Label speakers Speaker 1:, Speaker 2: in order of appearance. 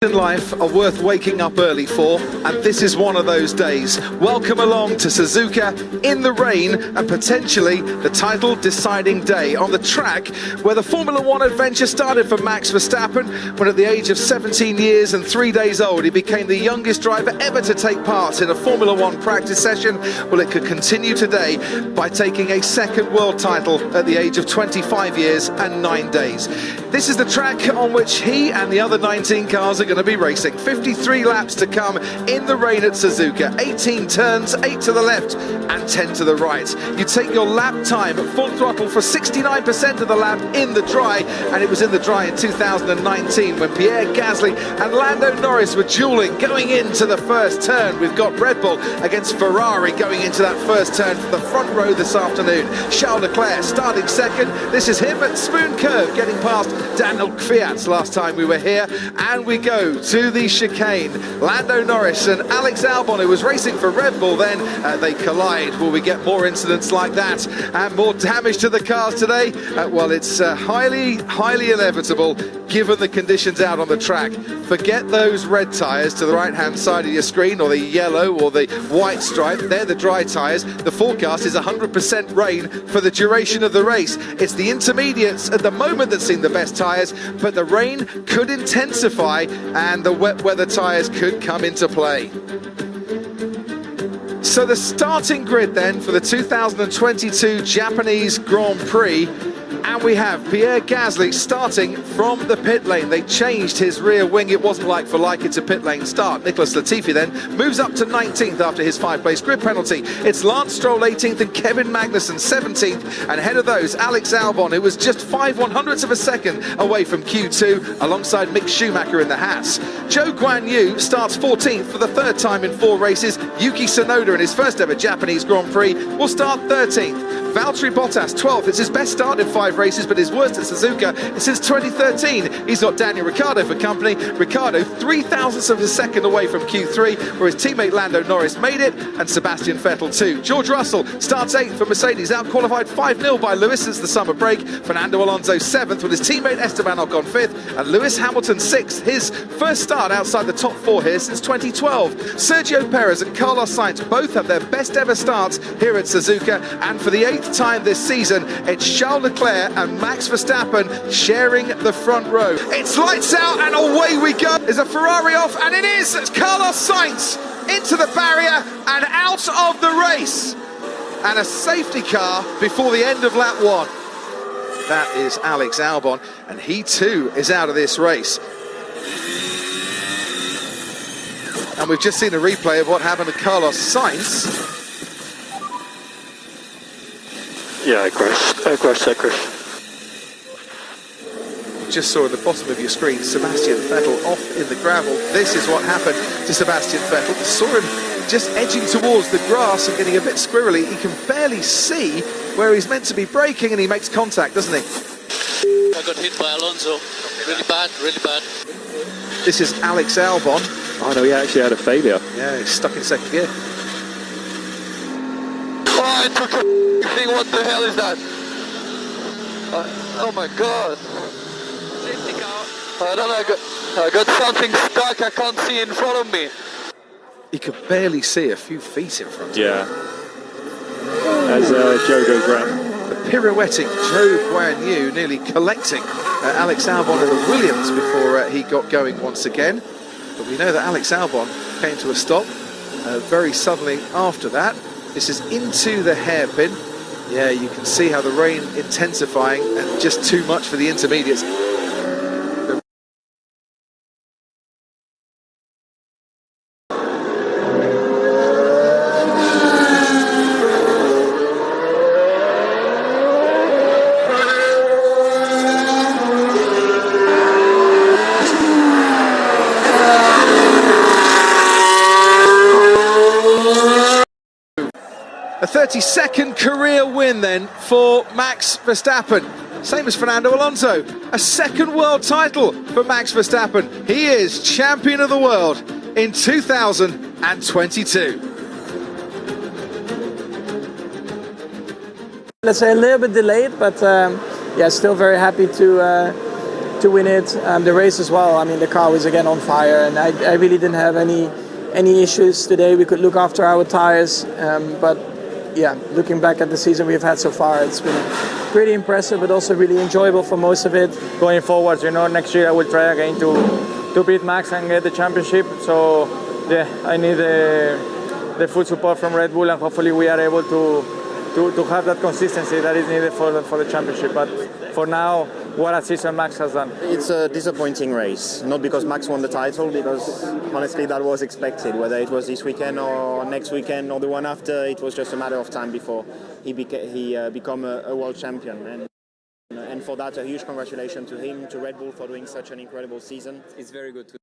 Speaker 1: In life are worth waking up early for, and this is one of those days. Welcome along to Suzuka in the rain and potentially the title deciding day on the track where the Formula One adventure started for Max Verstappen when at the age of 17 years and 3 days old he became the youngest driver ever to take part in a Formula One practice session. Well, it could continue today by taking a second world title at the age of 25 years and 9 days. This is the track on which he and the other 19 cars are going to be racing. 53 laps to come in the rain at Suzuka. 18 turns, 8 to the left and 10 to the right. You take your lap time at full throttle for 69% of the lap in the dry, and it was in the dry in 2019 when Pierre Gasly and Lando Norris were dueling going into the first turn. We've got Red Bull against Ferrari going into that first turn for the front row this afternoon. Charles Leclerc starting second. This is him at Spoon Curve, getting past Daniel Kvyat last time we were here, and we go to the chicane. Lando Norris and Alex Albon, who was racing for Red Bull then, they collide. Will we get more incidents like that and more damage to the cars today? Well, it's highly inevitable given the conditions out on the track. Forget those red tyres to the right hand side of your screen, or the yellow or the white stripe. They're the dry tyres. The forecast is 100% rain for the duration of the race. It's the intermediates at the moment that seem the best tyres, but the rain could intensify and the wet weather tyres could come into play. So the starting grid then for the 2022 Japanese Grand Prix, and we have Pierre Gasly starting from the pit lane. They changed his rear wing. It wasn't like for like, it's a pit lane start. Nicholas Latifi then moves up to 19th after his 5-place grid penalty. It's Lance Stroll 18th and Kevin Magnussen 17th. And ahead of those, Alex Albon, who was just 5/100ths of a second away from Q2, alongside Mick Schumacher in the Haas. Zhou Guanyu starts 14th for the third time in 4 races. Yuki Tsunoda in his first ever Japanese Grand Prix will start 13th. Valtteri Bottas 12th. It's his best start in 5 races, but his worst at Suzuka since 2013. He's got Daniel Ricciardo for company. Ricciardo 0.003 of a second away from Q3, where his teammate Lando Norris made it, and Sebastian Vettel too. George Russell starts 8th for Mercedes, out-qualified 5-0 by Lewis since the summer break. Fernando Alonso 7th, with his teammate Esteban Ocon 5th, and Lewis Hamilton 6th, his first start outside the top 4 here since 2012. Sergio Perez and Carlos Sainz both have their best ever starts here at Suzuka, and for the 8th time this season, it's Charles Leclerc and Max Verstappen sharing the front row. It's lights out and away we go. Is a Ferrari off? And it is! It's Carlos Sainz into the barrier and out of the race. And a safety car before the end of lap 1. That is Alex Albon, and he too is out of this race. And we've just seen a replay of what happened to Carlos Sainz.
Speaker 2: Yeah, I crashed.
Speaker 1: Just saw at the bottom of your screen Sebastian Vettel off in the gravel. This is what happened to Sebastian Vettel. Saw him just edging towards the grass and getting a bit squirrely. He can barely see where he's meant to be braking, and he makes contact, doesn't he?
Speaker 3: I got hit by Alonso. Really bad, really bad.
Speaker 1: This is Alex Albon.
Speaker 2: Oh no, he actually had a failure.
Speaker 1: Yeah, he's stuck in second gear.
Speaker 3: Oh, I took a thing. What the hell is that? Oh my god. Safety car. I don't know, I got something stuck. I can't see in front of me.
Speaker 1: He could barely see a few feet in front of him.
Speaker 2: Yeah. As Joe goes round.
Speaker 1: The pirouetting Zhou Guanyu nearly collecting Alex Albon in the Williams before he got going once again. But we know that Alex Albon came to a stop very suddenly after that. This is into the hairpin. Yeah, you can see how the rain intensifying and just too much for the intermediates. A 32nd career win then for Max Verstappen. Same as Fernando Alonso. A second world title for Max Verstappen. He is champion of the world in 2022.
Speaker 4: Let's say a little bit delayed, but yeah, still very happy to to win it. The race as well. I mean, the car was again on fire, and I really didn't have any issues today. We could look after our tires, but yeah, looking back at the season we've had so far, it's been pretty impressive, but also really enjoyable for most of it.
Speaker 5: Going forward, next year I will try again to beat Max and get the championship. So yeah, I need the full support from Red Bull, and hopefully we are able to have that consistency that is needed for the championship. But for now, what a season Max has done.
Speaker 6: It's a disappointing race, not because Max won the title, because honestly that was expected. Whether it was this weekend or next weekend or the one after, it was just a matter of time before he become a world champion. And for that, a huge congratulations to him, to Red Bull for doing such an incredible season.
Speaker 7: It's very good to